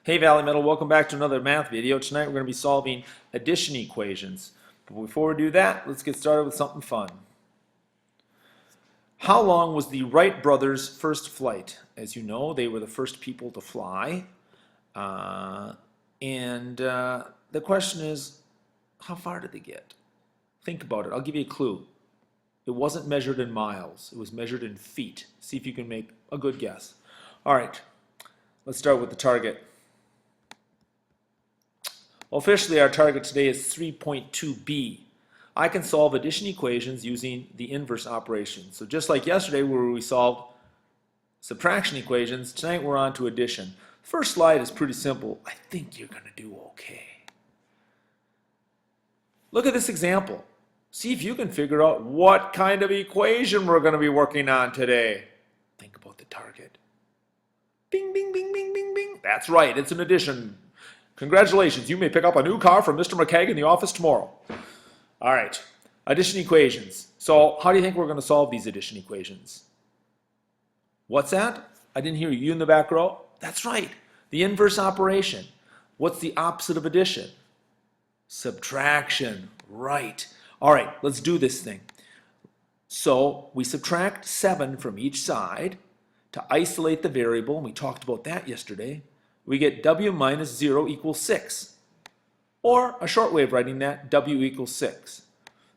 Hey Valley Metal, welcome back to another math video. Tonight we're going to be solving addition equations. But before we do that, let's get started with something fun. How long was the Wright brothers' first flight? As you know, they were the first people to fly. The question is, how far did they get? Think about it. I'll give you a clue. It wasn't measured in miles. It was measured in feet. See if you can make a good guess. All right, let's start with the target. Officially, our target today is 3.2b. I can solve addition equations using the inverse operation. So just like yesterday where we solved subtraction equations, tonight we're on to addition. First slide is pretty simple. I think you're going to do okay. Look at this example. See if you can figure out what kind of equation we're going to be working on today. Think about the target. Bing, bing, bing, bing, bing, bing. That's right, it's an addition. Congratulations, you may pick up a new car from Mr. McKag in the office tomorrow. All right, addition equations. So how do you think we're going to solve these addition equations? What's that? I didn't hear you. You in the back row? That's right, the inverse operation. What's the opposite of addition? Subtraction, right. All right, let's do this thing. So we subtract 7 from each side to isolate the variable, and we talked about that yesterday. We get w minus 0 equals 6. Or a short way of writing that, w equals 6.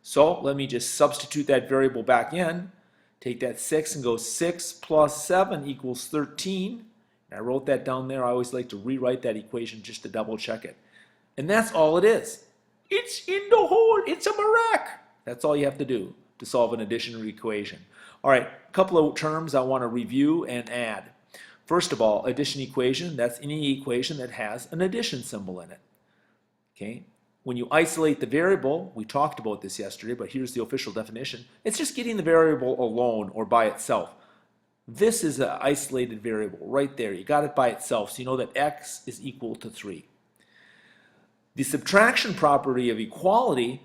So let me just substitute that variable back in. Take that 6 and go 6 plus 7 equals 13. And I wrote that down there. I always like to rewrite that equation just to double check it. And that's all it is. It's in the hole. It's a miracle. That's all you have to do to solve an addition equation. All right, a couple of terms I want to review and add. First of all, addition equation, that's any equation that has an addition symbol in it. Okay? When you isolate the variable, we talked about this yesterday, but here's the official definition. It's just getting the variable alone or by itself. This is an isolated variable right there. You got it by itself, so you know that x is equal to 3. The subtraction property of equality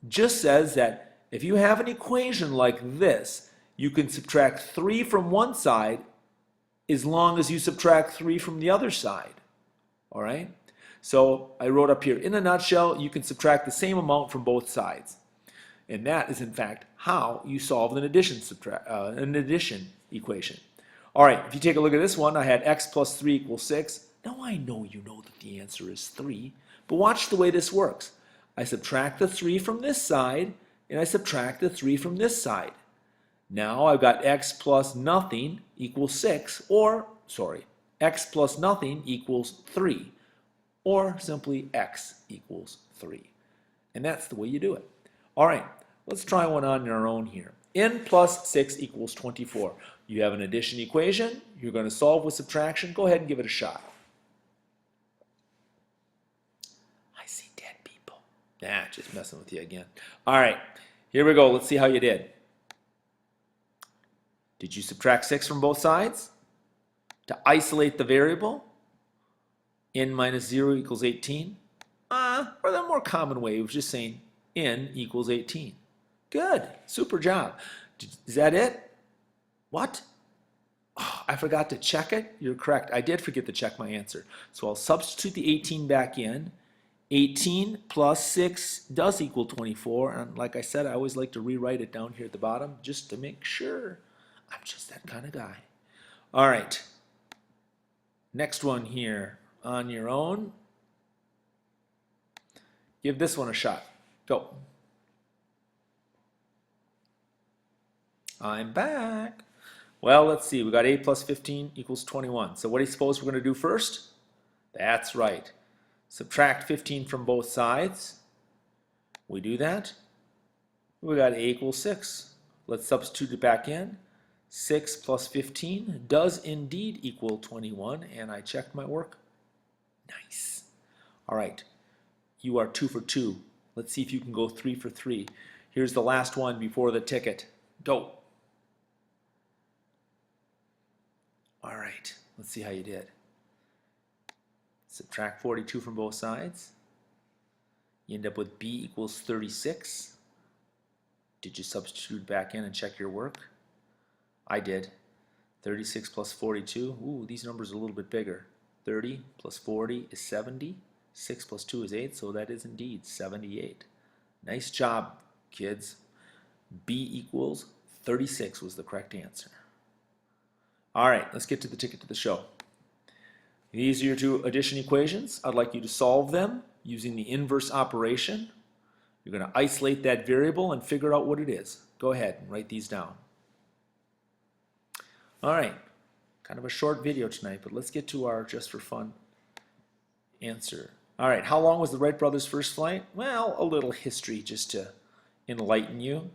just says that if you have an equation like this, you can subtract 3 from one side as long as you subtract 3 from the other side. All right? So I wrote up here, in a nutshell, you can subtract the same amount from both sides. And that is, in fact, how you solve an addition equation. All right, if you take a look at this one, I had x plus 3 equals 6. Now I know you know that the answer is 3, but watch the way this works. I subtract the 3 from this side, and I subtract the 3 from this side. Now I've got x plus nothing equals 6, or, sorry, x plus nothing equals 3, or simply x equals 3. And that's the way you do it. All right, let's try one on your own here. N plus 6 equals 24. You have an addition equation. You're going to solve with subtraction. Go ahead and give it a shot. I see dead people. Nah, just messing with you again. All right, here we go. Let's see how you did. Did you subtract 6 from both sides? To isolate the variable, n minus 0 equals 18. Or the more common way was just saying n equals 18. Good, super job. Is that it? What? Oh, I forgot to check it. You're correct. I did forget to check my answer. So I'll substitute the 18 back in. 18 plus 6 does equal 24. And like I said, I always like to rewrite it down here at the bottom just to make sure. I'm just that kind of guy. All right. Next one here on your own. Give this one a shot. Go. I'm back. Well, let's see. We got 8 plus 15 equals 21. So what do you suppose we're going to do first? That's right. Subtract 15 from both sides. We do that. We got a equals 6. Let's substitute it back in. 6 plus 15 does indeed equal 21, and I checked my work. Nice. All right, you are 2 for 2. Let's see if you can go 3 for 3. Here's the last one before the ticket. Go. All right, let's see how you did. Subtract 42 from both sides. You end up with b equals 36. Did you substitute back in and check your work? I did. 36 plus 42. Ooh, these numbers are a little bit bigger. 30 plus 40 is 70. 6 plus 2 is 8, so that is indeed 78. Nice job, kids. B equals 36 was the correct answer. All right, let's get to the ticket to the show. These are your two addition equations. I'd like you to solve them using the inverse operation. You're going to isolate that variable and figure out what it is. Go ahead and write these down. All right, kind of a short video tonight, but let's get to our just for fun answer. All right, how long was the Wright brothers' first flight? Well, a little history just to enlighten you.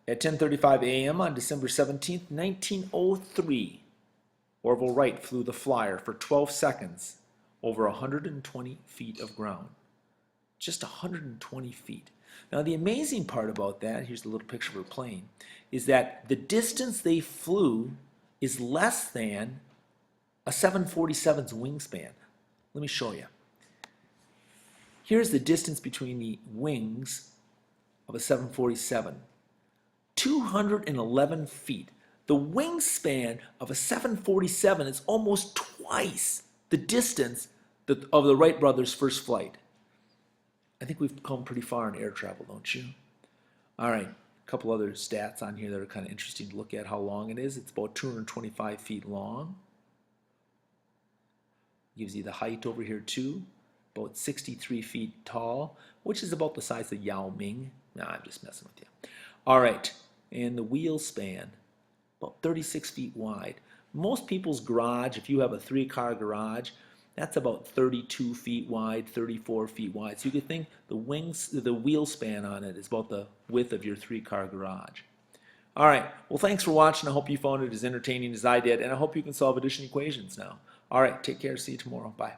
At 10:35 a.m. on December 17th, 1903, Orville Wright flew the Flyer for 12 seconds over 120 feet of ground. Just 120 feet. Now, the amazing part about that, here's a little picture of a plane, is that the distance they flew is less than a 747's wingspan. Let me show you. Here's the distance between the wings of a 747. 211 feet. The wingspan of a 747 is almost twice the distance of the Wright brothers' first flight. I think we've come pretty far in air travel, don't you? All right, a couple other stats on here that are kind of interesting to look at how long it is. It's about 225 feet long. Gives you the height over here too. About 63 feet tall, which is about the size of Yao Ming. Nah, I'm just messing with you. All right, and the wheel span, about 36 feet wide. Most people's garage, if you have a 3-car garage, that's about 32 feet wide, 34 feet wide. So you could think the wheel span on it is about the width of your 3-car garage. All right, well, thanks for watching. I hope you found it as entertaining as I did, and I hope you can solve addition equations now. All right, take care. See you tomorrow. Bye.